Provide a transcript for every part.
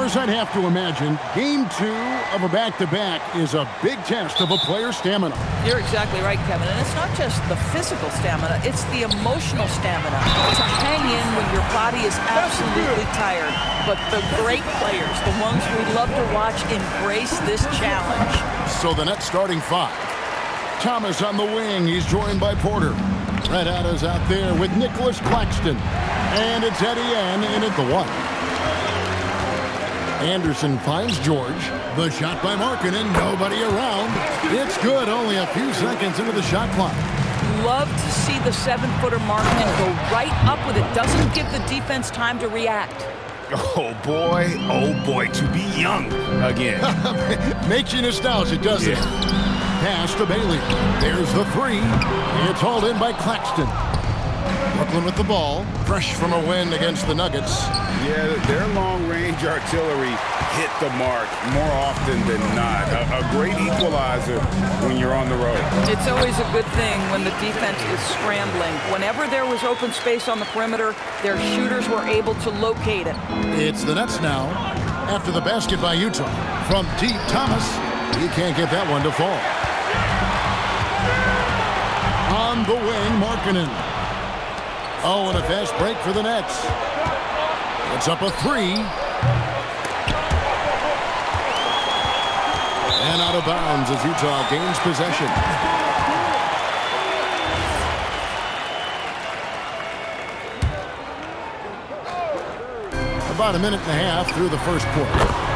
Players, I'd have to imagine Game 2 of a back-to-back is a big test of a player's stamina. You're exactly right, Kevin. And it's not just the physical stamina, it's the emotional stamina. To hang in when your body is absolutely tired. But the great players, the ones we love to watch, embrace this challenge. So the Nets starting 5. Thomas on the wing. He's joined by Porter. Red is out there with Nicholas Claxton. And it's Etienne in at the 1. Anderson finds George. The shot by Markkanen. Nobody around. It's good. Only a few seconds into the shot clock. Love to see the 7-footer Markkanen go right up with it. Doesn't give the defense time to react. Oh boy, to be young again. Makes you nostalgic, doesn't it? Pass to Bailey. There's the 3. It's hauled in by Claxton. Brooklyn with the ball. Fresh from a win against the Nuggets. Yeah, their long-range artillery hit the mark more often than not. A great equalizer when you're on the road. It's always a good thing when the defense is scrambling. Whenever there was open space on the perimeter, their shooters were able to locate it. It's the Nets now after the basket by Utah. From deep, Thomas. He can't get that one to fall. On the wing, Markkanen. Oh, and a fast break for the Nets. It's up a 3. And out of bounds as Utah gains possession. About a minute and a half through the first quarter.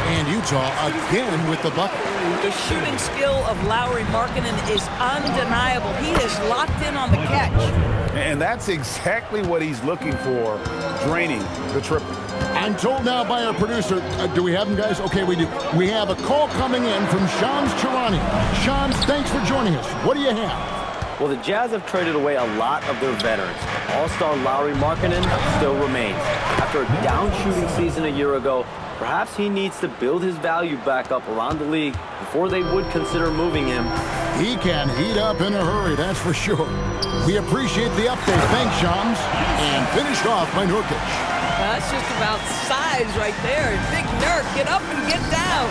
And Utah again with the bucket. The shooting skill of Lauri Markkanen is undeniable. He is locked in on the catch. And that's exactly what he's looking for, draining the triple. I'm told now by our producer, do we have him, guys? Okay, we do. We have a call coming in from Shams Charania. Shams, thanks for joining us. What do you have? Well, the Jazz have traded away a lot of their veterans. All-star Lauri Markkanen still remains. After a down-shooting season a year ago, perhaps he needs to build his value back up around the league before they would consider moving him. He can heat up in a hurry, that's for sure. We appreciate the update. Thanks, Shams. And finished off by Nurkic. That's just about size right there. Big Nurk, get up and get down.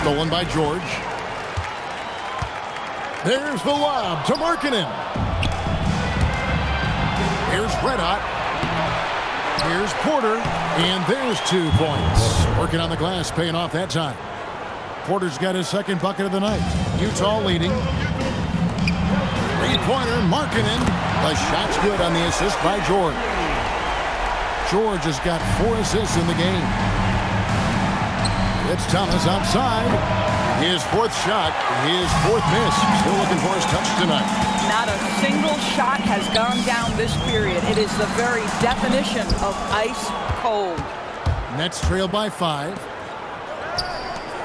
Stolen by George. There's the lob to Markkanen. Here's Red Hot. Here's Porter. And there's 2 points. Working on the glass, paying off that time. Porter's got his second bucket of the night. Utah leading. Three-pointer, Markkanen. The shot's good on the assist by George. George has got 4 assists in the game. It's Thomas outside. His 4th shot, his 4th miss. Still looking for his touch tonight. Not a single shot has gone down this period. It is the very definition of ice cold. Nets trail by 5.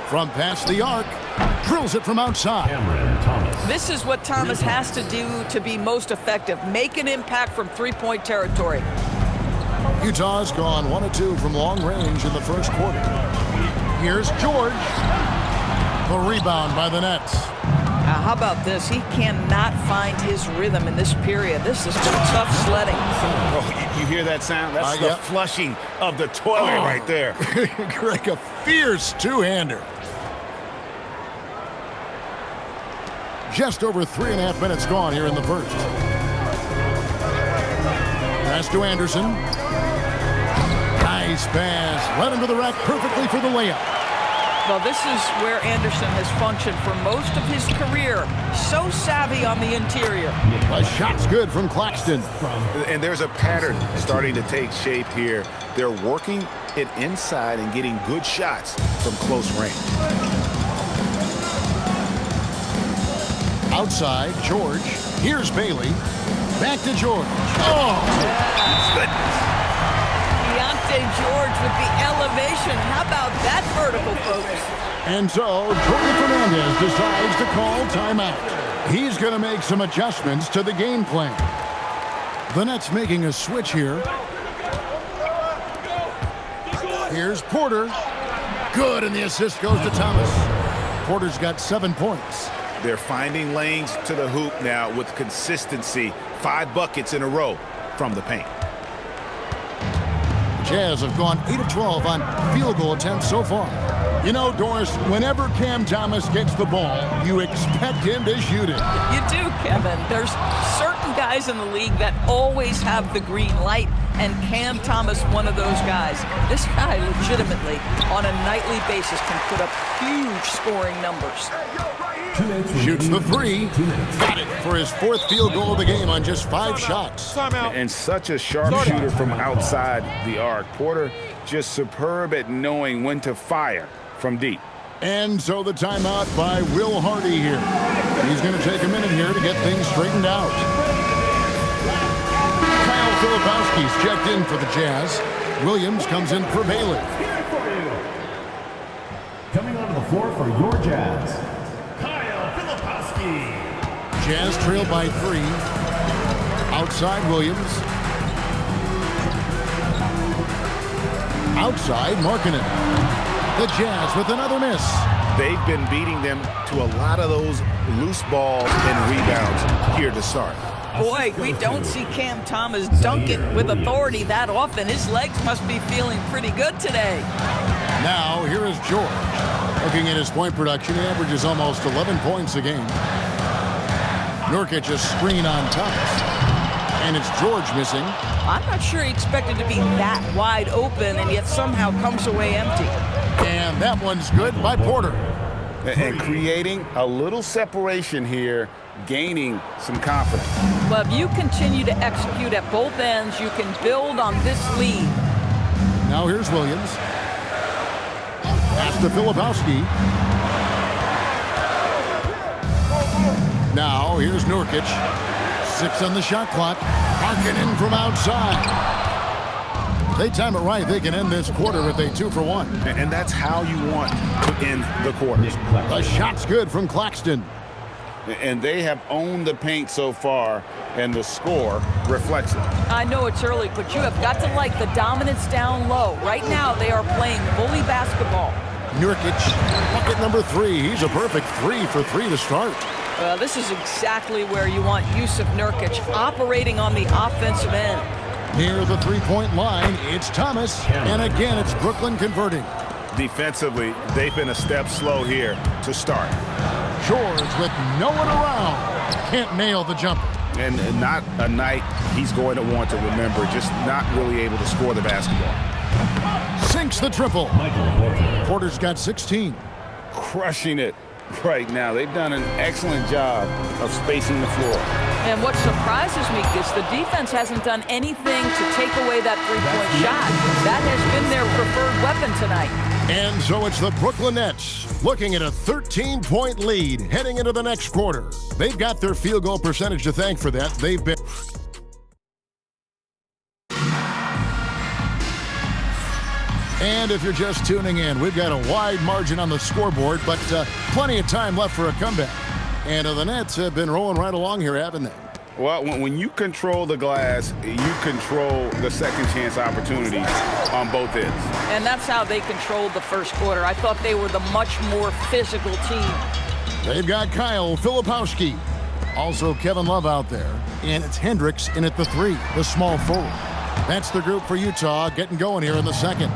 From past the arc, drills it from outside. This is what Thomas has to do to be most effective. Make an impact from 3-point territory. Utah's gone 1 of 2 from long range in the first quarter. Here's George. The rebound by the Nets. How about this? He cannot find his rhythm in this period. This has been tough sledding. Oh, you hear that sound? That's the flushing of the toilet right there. Greg, a fierce 2-hander. Just over 3.5 minutes gone here in the first. Pass to Anderson. Nice pass. Led him to the rack perfectly for the layup. Well, this is where Anderson has functioned for most of his career. So savvy on the interior. A shot's good from Claxton. And there's a pattern starting to take shape here. They're working it inside and getting good shots from close range. Outside, George. Here's Bailey. Back to George. Oh! Goodness. Deontay George with the elevation. How about that vertical, folks? And so, Jordan Fernandez decides to call timeout. He's going to make some adjustments to the game plan. The Nets making a switch here. Here's Porter. Good, and the assist goes to Thomas. Porter's got 7 points. They're finding lanes to the hoop now with consistency. 5 buckets in a row from the paint. Jazz have gone 8 of 12 on field goal attempts so far. You know, Doris, whenever Cam Thomas gets the ball, you expect him to shoot it. You do, Kevin. There's certain guys in the league that always have the green light, and Cam Thomas, one of those guys. This guy legitimately, on a nightly basis, can put up huge scoring numbers. Shoots the three. Got it for his 4th field goal of the game on just 5 shots. And such a sharp shooter from outside the arc. Porter just superb at knowing when to fire from deep. And so the timeout by Will Hardy here. He's going to take a minute here to get things straightened out. Kyle Filipowski's checked in for the Jazz. Williams comes in for Bailey. Coming onto the floor for your Jazz, Kyle Filipowski. Jazz trail by 3. Outside Williams. Outside Markkanen. The Jazz with another miss. They've been beating them to a lot of those loose balls and rebounds here to start. Boy, we don't see Cam Thomas dunk it with authority that often. His legs must be feeling pretty good today. Now, here is George. Looking at his point production, he averages almost 11 points a game. Nurkic a screen on Thomas. And it's George missing. I'm not sure he expected to be that wide open and yet somehow comes away empty. And that one's good by Porter. And creating a little separation here, gaining some confidence. Well, if you continue to execute at both ends, you can build on this lead. Now here's Williams. Pass to Filipowski. Now here's Nurkic. 6 on the shot clock. Markkanen from outside. They time it right. They can end this quarter with a 2 for 1. And that's how you want to end the quarters. The shot's good from Claxton. And they have owned the paint so far, and the score reflects it. I know it's early, but you have got to like the dominance down low. Right now, they are playing bully basketball. Nurkic, bucket number 3. He's a perfect 3 for 3 to start. This is exactly where you want Yusuf Nurkic, operating on the offensive end. Near the 3-point line, it's Thomas. And again, it's Brooklyn converting. Defensively, they've been a step slow here to start. George with no one around. Can't nail the jumper. And not a night he's going to want to remember, just not really able to score the basketball. Sinks the triple. Porter's got 16. Crushing it right now. They've done an excellent job of spacing the floor. And what surprises me is the defense hasn't done anything to take away that three-point shot. That has been their preferred weapon tonight. And so it's the Brooklyn Nets looking at a 13-point lead heading into the next quarter. They've got their field goal percentage to thank for that. They've been... And if you're just tuning in, we've got a wide margin on the scoreboard, but plenty of time left for a comeback. And the Nets have been rolling right along here, haven't they? Well, when you control the glass, you control the second chance opportunities on both ends. And that's how they controlled the first quarter. I thought they were the much more physical team. They've got Kyle Filipowski. Also Kevin Love out there. And it's Hendricks in at the 3, the small forward. That's the group for Utah getting going here in the second.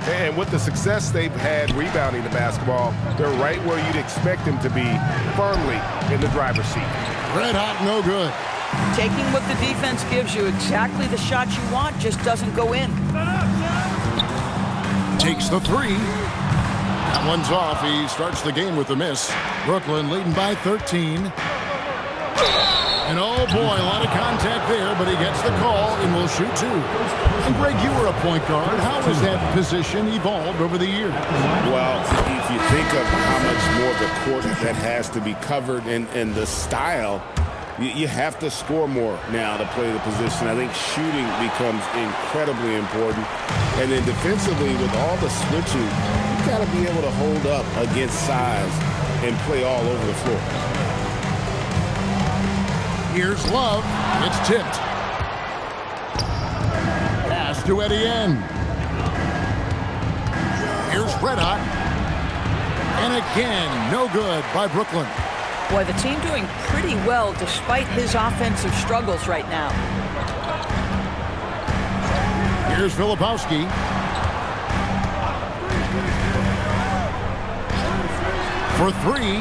And with the success they've had rebounding the basketball, they're right where you'd expect them to be, firmly in the driver's seat. Red hot, no good. Taking what the defense gives you, exactly the shot you want, just doesn't go in. Takes the 3. That one's off. He starts the game with a miss. Brooklyn leading by 13. And oh boy, a lot of contact there, but he gets the call and will shoot 2. And Greg, you were a point guard. How has that position evolved over the years? Well, if you think of how much more of the court that has to be covered and the style, you have to score more now to play the position. I think shooting becomes incredibly important. And then defensively, with all the switching, you got to be able to hold up against size and play all over the floor. Here's Love. It's tipped. Pass to Etienne. Here's Red Hot. And again, no good by Brooklyn. Boy, the team doing pretty well despite his offensive struggles right now. Here's Here's Filipowski. For three.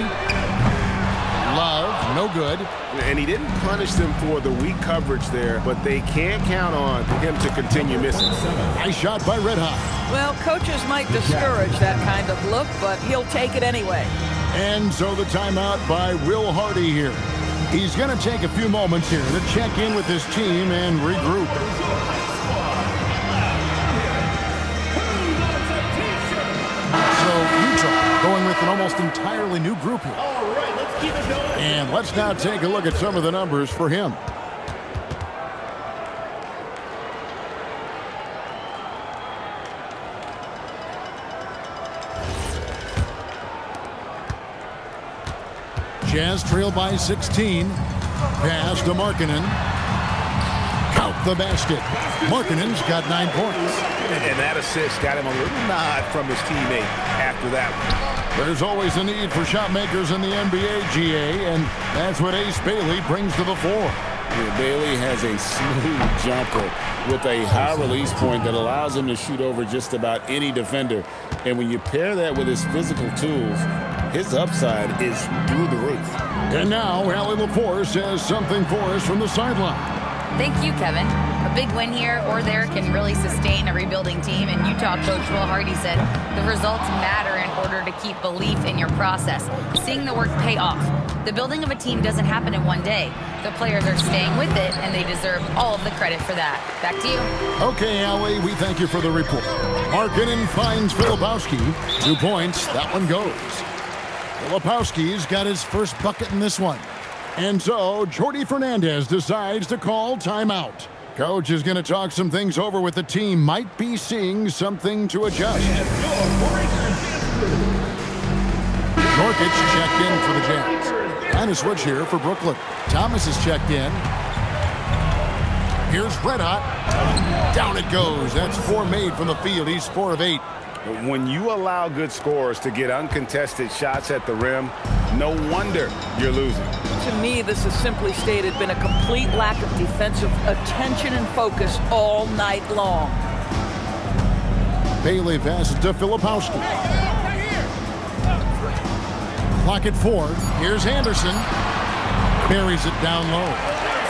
Love, no good. And he didn't punish them for the weak coverage there, but they can't count on him to continue missing. Nice shot by Red Hot. Well, coaches might discourage that kind of look, but he'll take it anyway. And so the timeout by Will Hardy here. He's going to take a few moments here to check in with his team and regroup. So Utah going with an almost entirely new group here. And let's now take a look at some of the numbers for him. Jazz trail by 16. Pass to Markkanen. Count the basket. Markkanen's got 9 points. And that assist got him a little nod from his teammate after that one. There's always a need for shot makers in the NBA, GA, and that's what Ace Bailey brings to the fore. Yeah, Bailey has a smooth jumper with a high release point that allows him to shoot over just about any defender. And when you pair that with his physical tools, his upside is through the roof. And now, Allie LaForce has something for us from the sideline. Thank you, Kevin. A big win here or there can really sustain a rebuilding team, and Utah coach Will Hardy said the results matter in order to keep belief in your process, seeing the work pay off. The building of a team doesn't happen in one day. The players are staying with it, and they deserve all of the credit for that. Back to you. Okay, Allie, we thank you for the report. Markkanen finds Filipowski. 2 points. That one goes. Filipowski's got his first bucket in this one. And so, Jordi Fernandez decides to call timeout. Coach is going to talk some things over with the team. Might be seeing something to adjust. Norkic checked in for the Jazz. And a switch here for Brooklyn. Thomas is checked in. Here's Red Hot. Down it goes. That's 4 made from the field. He's 4 of 8. When you allow good scorers to get uncontested shots at the rim, no wonder you're losing. To me, this has simply stated been a complete lack of defensive attention and focus all night long. Bailey passes to Filipowski. Clock at 4. Here's Anderson. Buries it down low.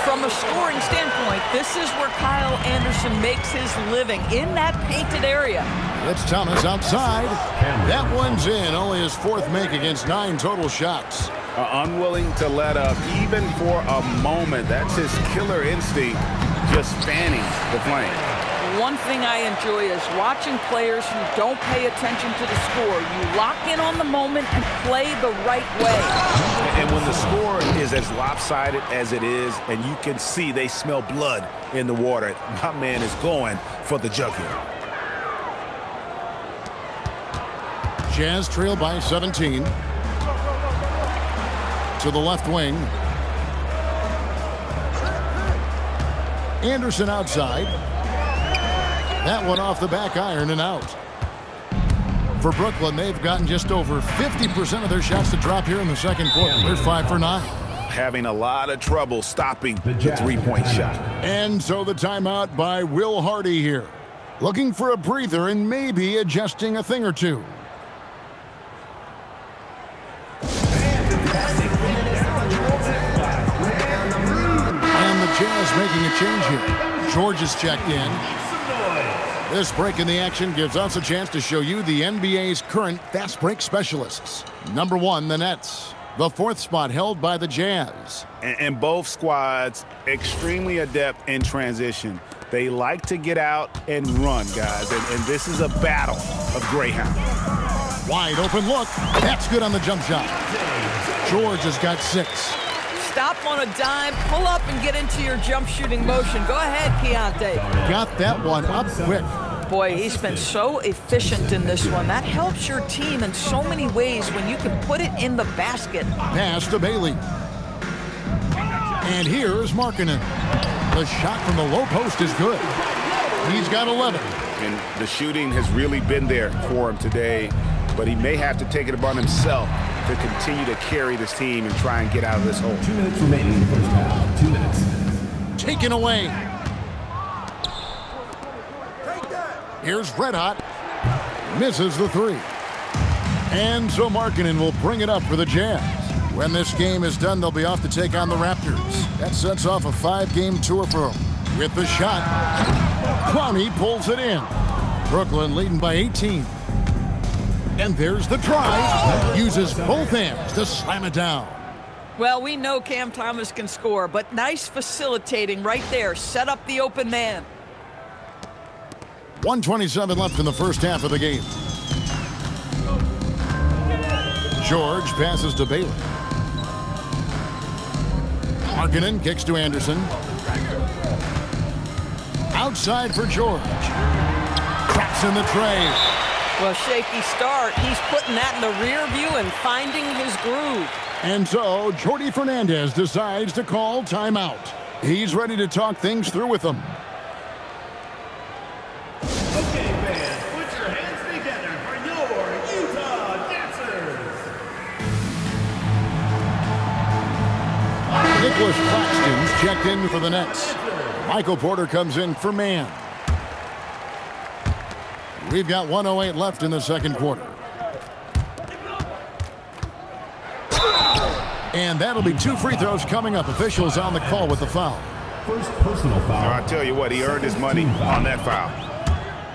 From a scoring standpoint, this is where Kyle Anderson makes his living, in that painted area. It's Thomas outside. That one's in. Only his 4th make against 9 total shots. Unwilling to let up even for a moment. That's his killer instinct, just fanning the flame. One thing I enjoy is watching players who don't pay attention to the score. You lock in on the moment and play the right way. And when the score is as lopsided as it is, and you can see they smell blood in the water, my man is going for the jugular. Jazz trail by 17. To the left wing. Anderson outside. That one off the back iron and out. For Brooklyn, they've gotten just over 50% of their shots to drop here in the second quarter. They're 5 for 9. Having a lot of trouble stopping the 3-point shot. And so the timeout by Will Hardy here. Looking for a breather and maybe adjusting a thing or two. And the Jazz making a change here. George is checked in. This break in the action gives us a chance to show you the NBA's current fast break specialists. Number 1, the Nets. The 4th spot held by the Jazz. And both squads extremely adept in transition. They like to get out and run, guys. And this is a battle of greyhound. Wide open look. That's good on the jump shot. George has got 6. Stop on a dime, pull up and get into your jump shooting motion. Go ahead, Keontae. Got that one up quick. Boy, he's been so efficient in this one. That helps your team in so many ways when you can put it in the basket. Pass to Bailey. And here's Markkanen. The shot from the low post is good. He's got 11. And the shooting has really been there for him today, but he may have to take it upon himself to continue to carry this team and try and get out of this hole. 2 minutes remaining in the first half. 2 minutes. Taken away. Here's Red Hot. Misses the three. And so Markkanen will bring it up for the Jazz. When this game is done, they'll be off to take on the Raptors. That sets off a 5-game tour for them. With the shot, Clowney pulls it in. Brooklyn leading by 18. And there's the try. Uses both hands to slam it down. Well, we know Cam Thomas can score, but nice facilitating right there. Set up the open man. 1:27 left in the first half of the game. George passes to Bailey. Markkanen kicks to Anderson. Outside for George. Cracks in the tray. Well, shaky start. He's putting that in the rear view and finding his groove. And so Jordi Fernandez decides to call timeout. He's ready to talk things through with them. Okay, fans, put your hands together for your Utah dancers. Nicholas Claxton's checked in for the Nets. Michael Porter comes in for man. We've got 1:08 left in the second quarter. And that'll be 2 free throws coming up. Officials on the call with the foul. First personal foul. I tell you what, he earned his money on that foul.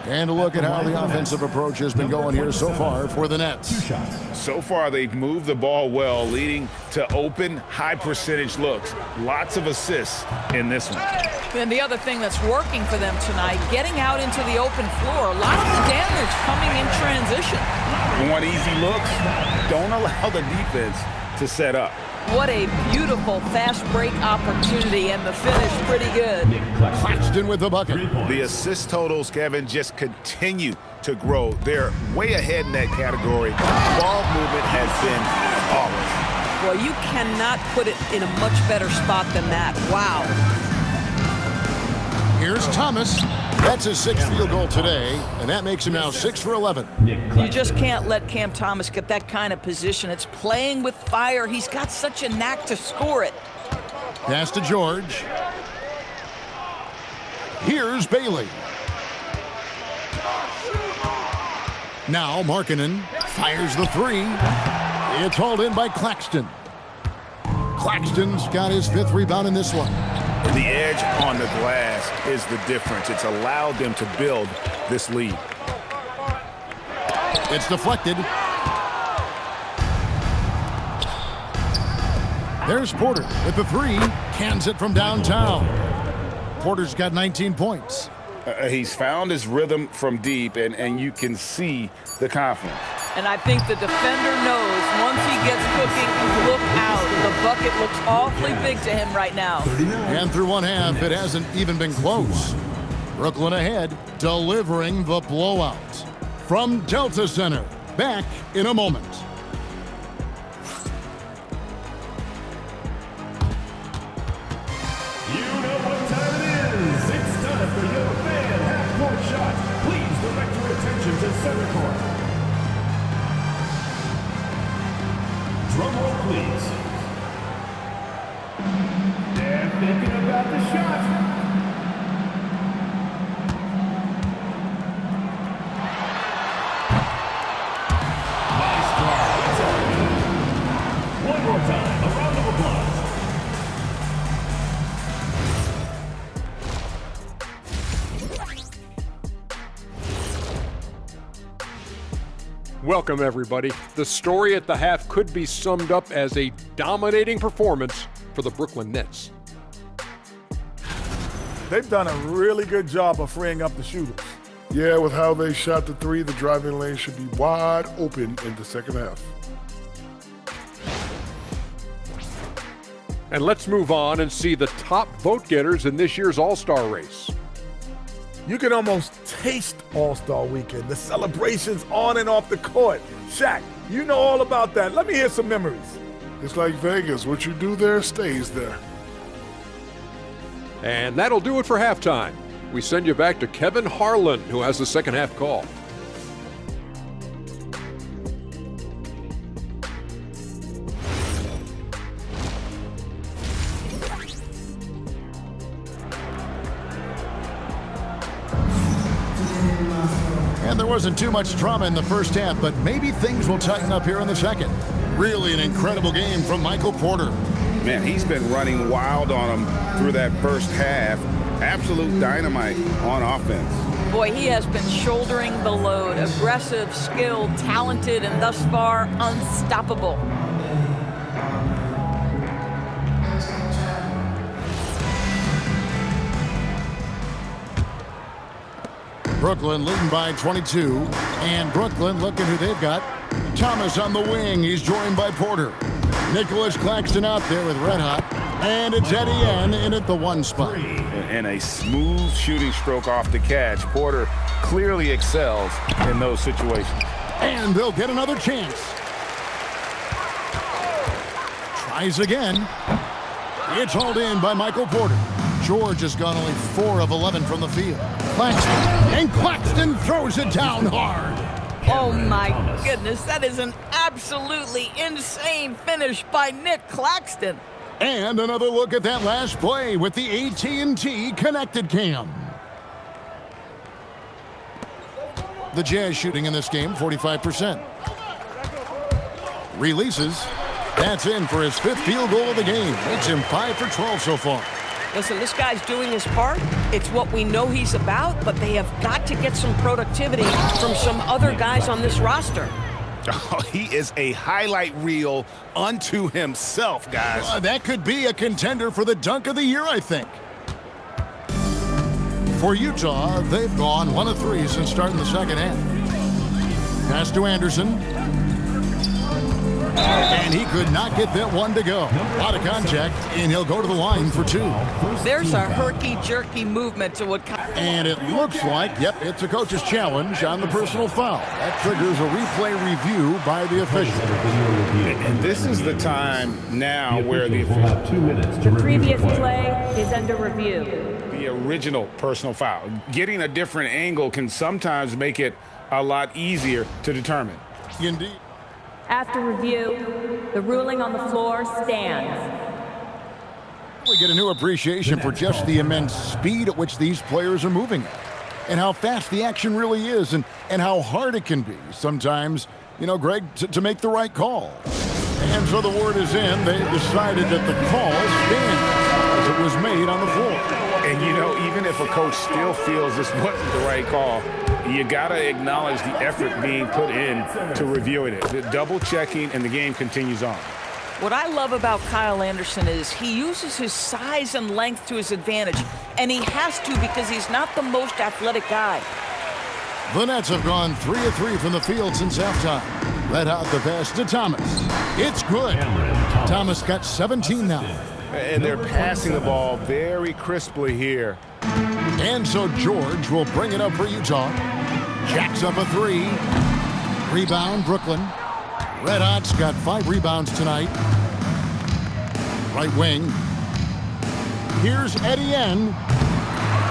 And a look at how the offensive approach has been going here so far for the Nets. 2 shots. So far, they've moved the ball well, leading to open, high-percentage looks. Lots of assists in this one. And the other thing that's working for them tonight, getting out into the open floor. A lot of the damage coming in transition. Want easy looks? Don't allow the defense to set up. What a beautiful fast break opportunity, and the finish pretty good. Claxton with the bucket. The assist totals, Kevin, just continue to grow. They're way ahead in that category. Ball movement has been flawless. Well, you cannot put it in a much better spot than that. Wow. Here's Thomas. That's his 6th field goal today, and that makes him now 6 for 11. You just can't let Cam Thomas get that kind of position. It's playing with fire. He's got such a knack to score it. Pass to George. Here's Bailey. Now Markkanen fires the three. It's hauled in by Claxton. Claxton's got his 5th rebound in this one. The edge on the glass is the difference. It's allowed them to build this lead. It's deflected. There's Porter with the three. Cans it from downtown. Porter's got 19 points. He's found his rhythm from deep, and you can see the confidence. And I think the defender knows once he gets cooking, look out. The bucket looks awfully big to him right now. And through one half, it hasn't even been close. Brooklyn ahead, delivering the blowout. From Delta Center, back in a moment. You know what time it is. It's time for your fan half-court shot. Please direct your attention to center court. Drum roll, please. They're thinking about the shot. Nice try. That's all good. One more time. A round of applause. Welcome, everybody. The story at the half could be summed up as a dominating performance for the Brooklyn Nets. They've done a really good job of freeing up the shooters. Yeah, with how they shot the three, the driving lane should be wide open in the second half. And let's move on and see the top vote getters in this year's All-Star race. You can almost taste All-Star Weekend, the celebrations on and off the court. Shaq, you know all about that. Let me hear some memories. It's like Vegas. What you do there stays there. And that'll do it for halftime. We send you back to Kevin Harlan, who has the second half call. And there wasn't too much drama in the first half, but maybe things will tighten up here in the second. Really an incredible game from Michael Porter. Man, he's been running wild on him through that first half. Absolute dynamite on offense. Boy, he has been shouldering the load. Aggressive, skilled, talented, and thus far unstoppable. Brooklyn leading by 22. And Brooklyn, looking who they've got. Thomas on the wing. He's joined by Porter. Nicholas Claxton out there with Red Hot. And it's Etienne in at the one spot. And a smooth shooting stroke off the catch. Porter clearly excels in those situations. And they'll get another chance. Tries again. It's hauled in by Michael Porter. George has gone only 4 of 11 from the field. Claxton, and Claxton throws it down hard. Oh my goodness, that is an absolutely insane finish by Nick Claxton. And another look at that last play with the AT&T Connected Cam. The Jazz shooting in this game, 45%. Releases. That's in for his 5th field goal of the game. It's him 5 for 12 so far. Listen, this guy's doing his part. It's what we know he's about, but they have got to get some productivity from some other guys on this roster. Oh, he is a highlight reel unto himself, guys. That could be a contender for the dunk of the year, I think. For Utah, they've gone 1 of 3 since starting the second half. Pass to Anderson. And he could not get that one to go. A lot of contact, and he'll go to the line for 2. There's a herky-jerky movement to what... And it looks like, yep, it's a coach's challenge on the personal foul. That triggers a replay review by the official. And this is the time now where the previous play is under review. The original personal foul. Getting a different angle can sometimes make it a lot easier to determine. Indeed. After review, the ruling on the floor stands. We get a new appreciation for just the immense speed at which these players are moving and how fast the action really is and how hard it can be sometimes, you know, Greg, to make the right call. And so the word is in. They decided that the call stands as it was made on the floor. And, you know, even if a coach still feels this wasn't the right call, you got to acknowledge the effort being put in to reviewing it. The double checking, and the game continues on. What I love about Kyle Anderson is he uses his size and length to his advantage, and he has to because he's not the most athletic guy. The Nets have gone 3 of 3 from the field since halftime. Red Hot the pass to Thomas. It's good. Thomas got 17 now. And they're passing the ball very crisply here. And so George will bring it up for Utah. Jacks up a 3. Rebound, Brooklyn. Red Hot's got 5 rebounds tonight. Right wing. Here's Etienne.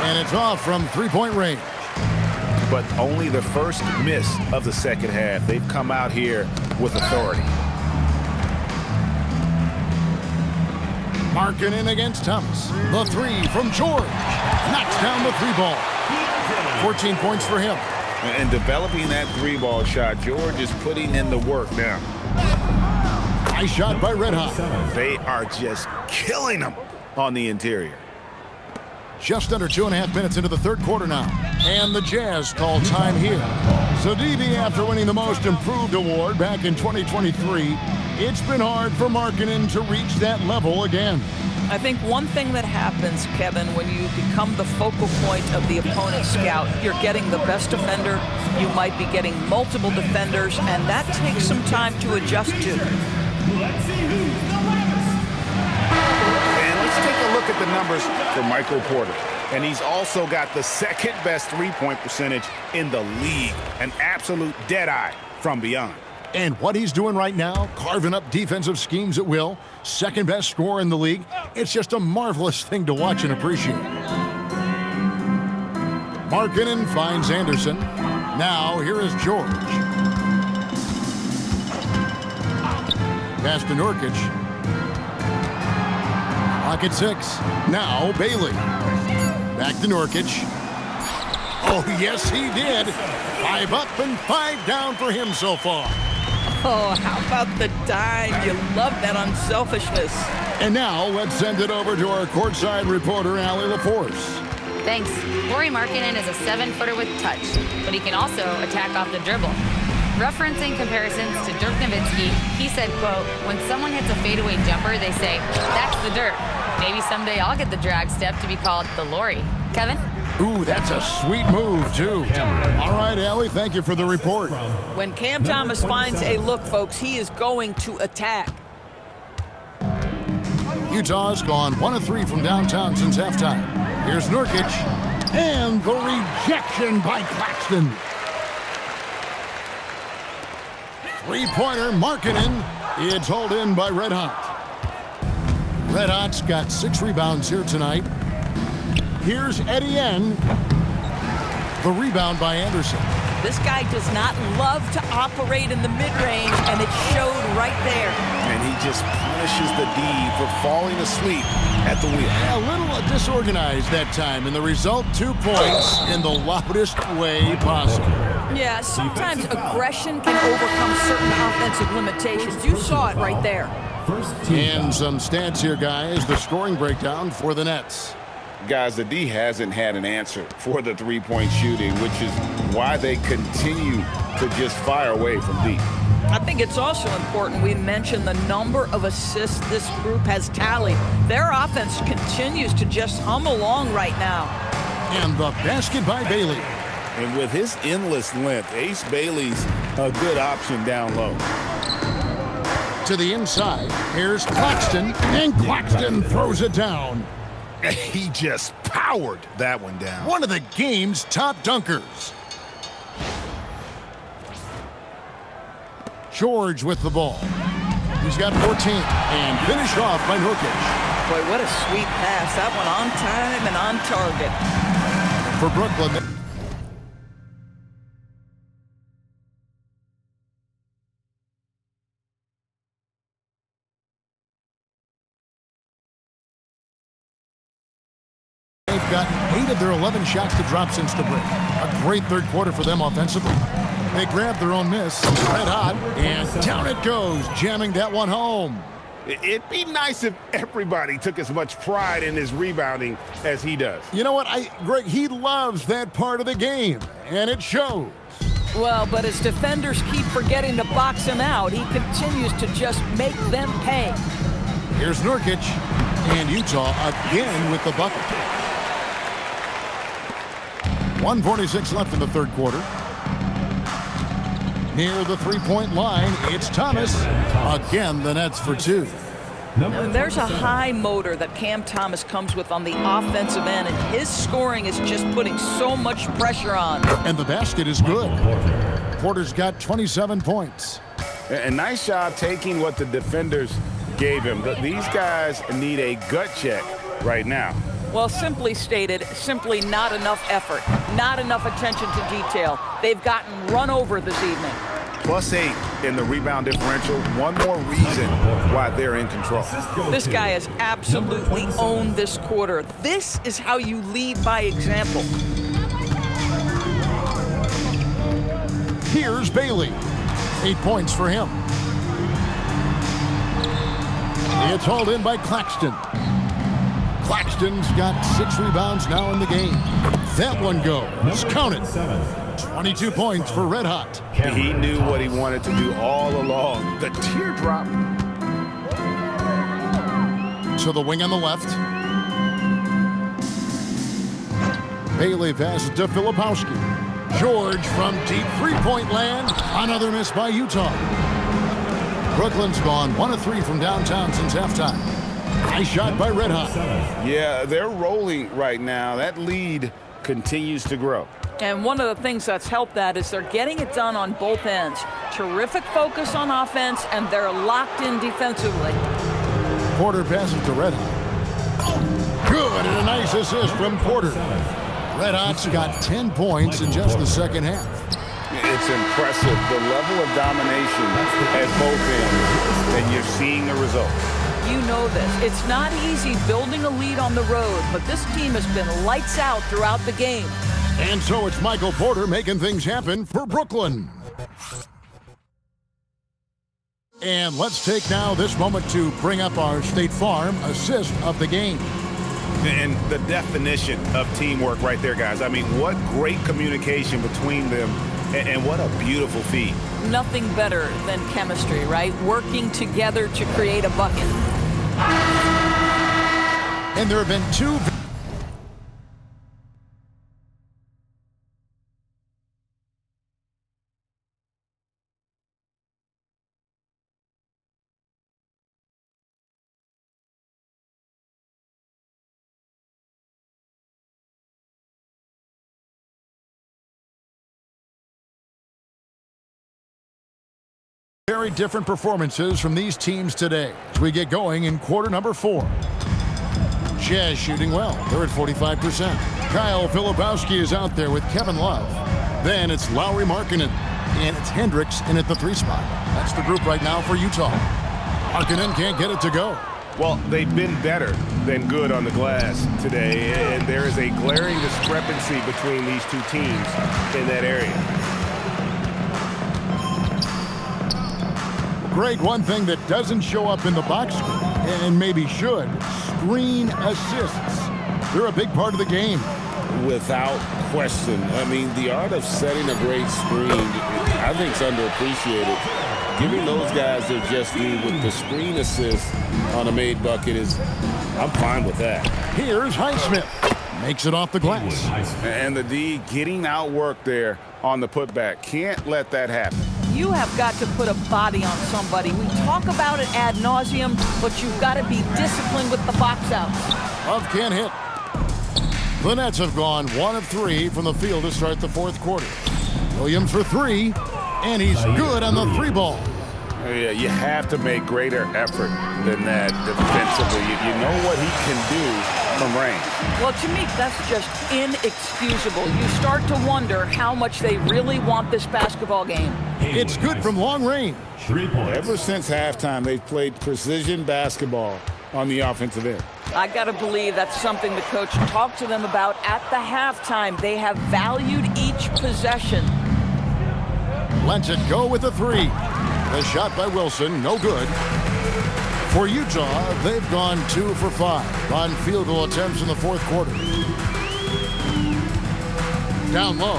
And it's off from 3-point range. But only the first miss of the second half. They've come out here with authority. Markkanen against Thomas. The 3 from George. Knocks down the 3-ball. 14 points for him. And developing that 3-ball shot, George is putting in the work now. Nice shot by Red Hot. They are just killing them on the interior. Just under 2.5 minutes into the third quarter now. And the Jazz call time here. So DB, after winning the Most Improved Award back in 2023, it's been hard for Markkanen to reach that level again. I think one thing that happens, Kevin, when you become the focal point of the opponent's scout, you're getting the best defender, you might be getting multiple defenders, and that takes some time to adjust to. Let's see who's the loudest. And let's take a look at the numbers for Michael Porter. And he's also got the second best three-point percentage in the league. An absolute dead-eye from beyond. And what he's doing right now, carving up defensive schemes at will, second best scorer in the league, it's just a marvelous thing to watch and appreciate. Markkanen finds Anderson. Now here is George. Pass to Nurkic. Clock at 6. Now Bailey. Back to Nurkic. Oh, yes, he did. 5 up and 5 down for him so far. Oh, how about the dime? You love that unselfishness. And now let's send it over to our courtside reporter, Allie LaForce. Thanks. Lauri Markkanen is a 7-footer with touch, but he can also attack off the dribble. Referencing comparisons to Dirk Nowitzki, he said, quote, "When someone hits a fadeaway jumper, they say, that's the Dirk. Maybe someday I'll get the drag step to be called the Lauri." Kevin? Ooh, that's a sweet move, too. All right, Allie, thank you for the report. When Cam Thomas finds a look, folks, he is going to attack. Utah's gone 1 of 3 from downtown since halftime. Here's Nurkic, and the rejection by Claxton. Three-pointer, Markkanen. It's hauled in by Red Hot. Red Hot's got 6 rebounds here tonight. Here's Etienne. The rebound by Anderson. This guy does not love to operate in the mid-range, and it showed right there. And he just punishes the D for falling asleep at the wheel. A little disorganized that time, and the result, 2 points in the loudest way possible. Yeah, sometimes aggression can overcome certain offensive limitations. You saw it right there. And some stats here, guys. The scoring breakdown for the Nets. Guys, the D hasn't had an answer for the three-point shooting, which is why they continue to just fire away from deep. I think it's also important we mention the number of assists this group has tallied. Their offense continues to just hum along right now. And the basket by Bailey. And with his endless length, Ace Bailey's a good option down low. To the inside, here's Claxton, and Claxton throws it down. He just powered that one down. One of the game's top dunkers. George with the ball. He's got 14, and finished off by Nurkic. Boy, what a sweet pass. That one on time and on target. For Brooklyn. They've got 8 of their 11 shots to drop since the break. A great third quarter for them offensively. They grabbed their own miss, red hot, and down it goes, jamming that one home. It'd be nice if everybody took as much pride in his rebounding as he does. You know what, Greg, he loves that part of the game, and it shows. Well, but as defenders keep forgetting to box him out, he continues to just make them pay. Here's Nurkic, and Utah again with the bucket. 1:46 left in the third quarter. Near the three-point line, it's Thomas. Again, the Nets for 2. There's a high motor that Cam Thomas comes with on the offensive end, and his scoring is just putting so much pressure on. And the basket is good. Porter's got 27 points. A nice job taking what the defenders gave him. These guys need a gut check right now. Well, simply stated, simply not enough effort, not enough attention to detail. They've gotten run over this evening. +8 in the rebound differential. One more reason why they're in control. This guy has absolutely owned this quarter. This is how you lead by example. Here's Bailey. 8 points for him. It's hauled in by Claxton. Claxton's got 6 rebounds now in the game. That one goes. Count it. 22 points for Red Hot. He knew what he wanted to do all along. The teardrop. To the wing on the left. Bailey passes to Filipowski. George from deep three-point land. Another miss by Utah. Brooklyn's gone 1 of 3 from downtown since halftime. Nice shot by Red Hot. Yeah, they're rolling right now. That lead continues to grow. And one of the things that's helped that is they're getting it done on both ends. Terrific focus on offense, and they're locked in defensively. Porter passes to Red Hot. Good, and a nice assist from Porter. Red Hot's got 10 points in just the second half. It's impressive, the level of domination at both ends, and you're seeing the results. You know this. It's not easy building a lead on the road, but this team has been lights out throughout the game. And so it's Michael Porter making things happen for Brooklyn. And let's take now this moment to bring up our State Farm assist of the game. And the definition of teamwork right there, guys. I mean, what great communication between them, and what a beautiful feat. Nothing better than chemistry, right? Working together to create a bucket. And there have been two very different performances from these teams today as we get going in quarter number 4. Jazz shooting well. They're at 45%. Kyle Filipowski is out there with Kevin Love. Then it's Lauri Markkanen. And it's Hendricks in at the 3 spot. That's the group right now for Utah. Markkanen can't get it to go. Well, they've been better than good on the glass today, and there is a glaring discrepancy between these two teams in that area. Greg, one thing that doesn't show up in the box score, and maybe should, screen assists. They're a big part of the game. Without question. I mean, the art of setting a great screen, I think, is underappreciated. Giving those guys their just due with the screen assist on a made bucket is, I'm fine with that. Here's Highsmith. Makes it off the glass. And the D getting outworked there on the putback. Can't let that happen. You have got to put a body on somebody. We talk about it ad nauseum, but you've got to be disciplined with the box out. Love can't hit. The Nets have gone 1 of 3 from the field to start the 4th quarter. Williams for 3, and he's good on the 3 ball. Yeah, you have to make greater effort than that defensively. You know what he can do from range. Well, to me, that's just inexcusable. You start to wonder how much they really want this basketball game. It's good from long range. 3 points. Ever since halftime, they've played precision basketball on the offensive end. I got to believe that's something the coach talked to them about at the halftime. They have valued each possession. Lets it go with the 3. The shot by Wilson, no good. For Utah, they've gone 2 for 5 on field goal attempts in the 4th quarter. Down low.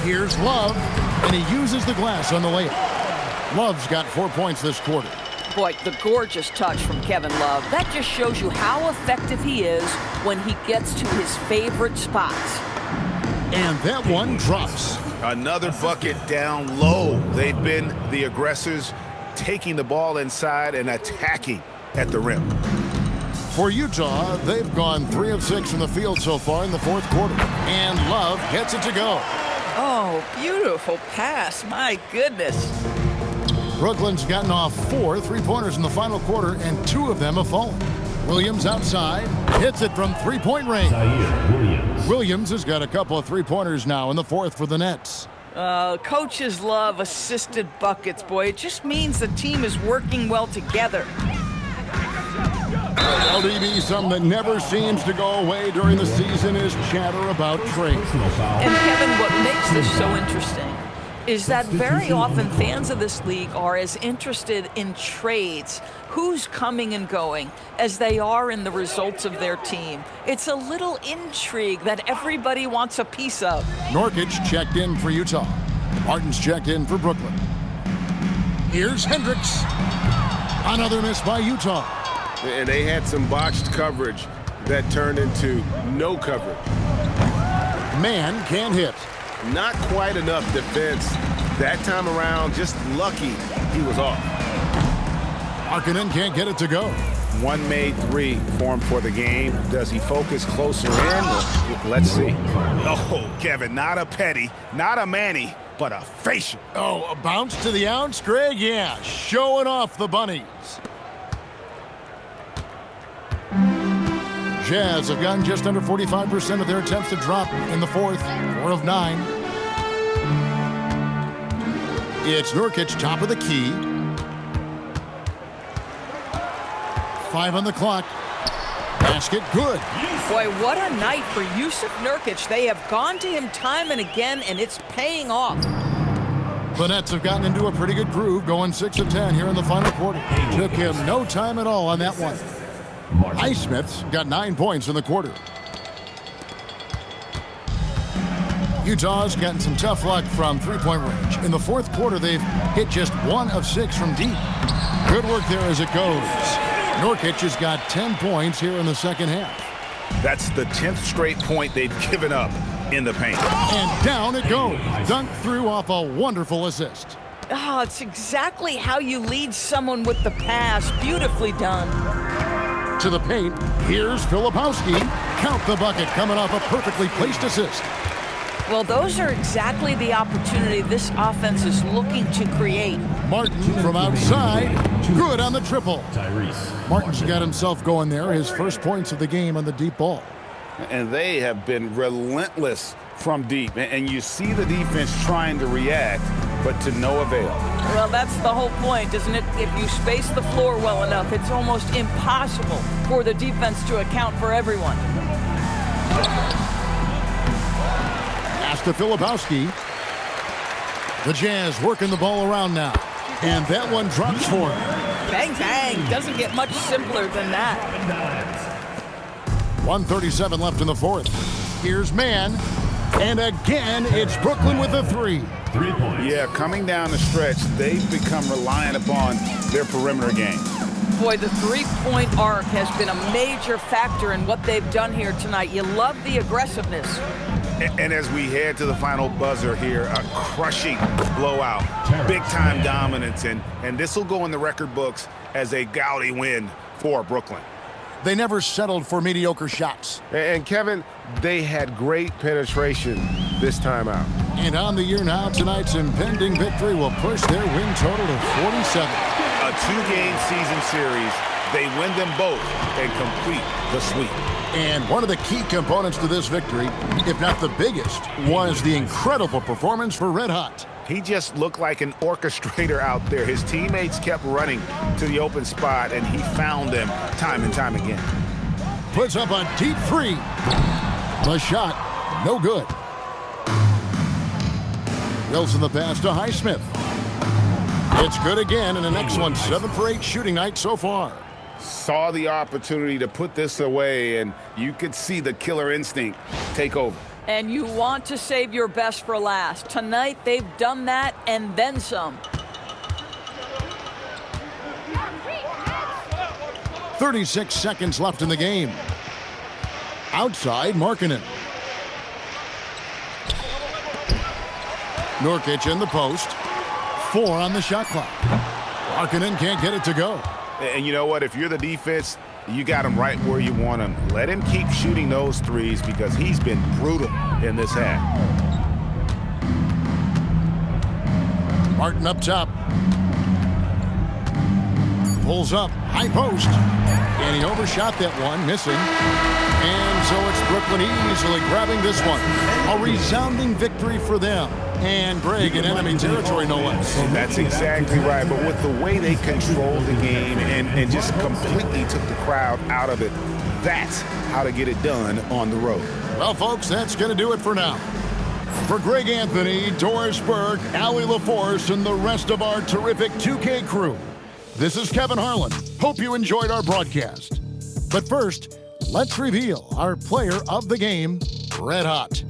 Here's Love, and he uses the glass on the layup. Love's got 4 points this quarter. Boy, the gorgeous touch from Kevin Love. That just shows you how effective he is when he gets to his favorite spots. And that one drops. Another bucket down low. They've been the aggressors, taking the ball inside and attacking at the rim. For Utah, they've gone 3 of 6 from the field so far in the 4th quarter. And Love gets it to go. Oh, beautiful pass. My goodness. Brooklyn's gotten off 4 3-pointers in the final quarter, and 2 of them have fallen. Williams outside, hits it from 3-point range. Williams has got a couple of 3-pointers now in the 4th for the Nets. Coaches love assisted buckets, boy. It just means the team is working well together. LDB, something that never seems to go away during the season is chatter about trades. And Kevin, what makes this so interesting is that very often fans of this league are as interested in trades, who's coming and going, as they are in the results of their team. It's a little intrigue that everybody wants a piece of. Nurkic checked in for Utah. Martin's checked in for Brooklyn. Here's Hendricks. Another miss by Utah. And they had some botched coverage that turned into no coverage. Man can't hit. Not quite enough defense that time around. Just lucky he was off. Markkanen can't get it to go. One made 3 for him for the game. Does he focus closer in? Let's see. Oh, Kevin, not a petty, not a Manny, but a facial. Oh, a bounce to the ounce, Greg? Yeah, showing off the bunnies. Jazz have gotten just under 45% of their attempts to drop in the 4th, 4 of 9. It's Nurkic, top of the key. 5 on the clock. Basket good. Boy, what a night for Jusuf Nurkic. They have gone to him time and again, and it's paying off. The Nets have gotten into a pretty good groove, going 6 of 10 here in the final quarter. Took him no time at all on that one. Highsmith's got 9 points in the quarter. Utah's gotten some tough luck from three-point range. In the fourth quarter, they've hit just 1 of 6 from deep. Good work there as it goes. Nurkic has got 10 points here in the second half. That's the 10th straight point they've given up in the paint. And down it goes. Dunked through off a wonderful assist. Oh, it's exactly how you lead someone with the pass. Beautifully done. To the paint, here's Filipowski. Count the bucket coming off a perfectly placed assist. Well, those are exactly the opportunity this offense is looking to create. Martin from outside. Good on the triple. Martin's got himself going there. His first points of the game on the deep ball. And they have been relentless from deep. And you see the defense trying to react, but to no avail. Well, that's the whole point, isn't it? If you space the floor well enough, it's almost impossible for the defense to account for everyone. Pass to Filipowski. The Jazz working the ball around now. And that one drops for him. Bang, bang. Doesn't get much simpler than that. 1:37 left in the fourth. Here's Mann. And again, it's Brooklyn with a three. 3 points. Yeah, coming down the stretch, they've become reliant upon their perimeter game. Boy, the three-point arc has been a major factor in what they've done here tonight. You love the aggressiveness. And as we head to the final buzzer here, a crushing blowout, big-time dominance, and this will go in the record books as a gaudy win for Brooklyn. They never settled for mediocre shots. And Kevin, they had great penetration this time out. And on the year now, tonight's impending victory will push their win total to 47. A 2-game season series, they win them both and complete the sweep. And one of the key components to this victory, if not the biggest, was the incredible performance for Red Hot. He just looked like an orchestrator out there. His teammates kept running to the open spot, and he found them time and time again. Puts up a deep three. The shot, no good. Wilson the pass to Highsmith. It's good again, and the next one, 7 for 8 shooting night so far. Saw the opportunity to put this away, and you could see the killer instinct take over. And you want to save your best for last. Tonight, they've done that and then some. 36 seconds left in the game. Outside, Markkanen. Nurkic in the post. 4 on the shot clock. Markkanen can't get it to go. And you know what? If you're the defense, you got him right where you want him. Let him keep shooting those threes because he's been brutal in this half. Martin up top. Pulls up, high post. And he overshot that one, missing. And so it's Brooklyn easily grabbing this one. A resounding victory for them. And Greg in enemy territory, no less. That's exactly right. But with the way they controlled the game and just completely took the crowd out of it, that's how to get it done on the road. Well, folks, that's going to do it for now. For Greg Anthony, Doris Burke, Allie LaForce, and the rest of our terrific 2K crew, this is Kevin Harlan. Hope you enjoyed our broadcast. But first, let's reveal our player of the game, Red Hot.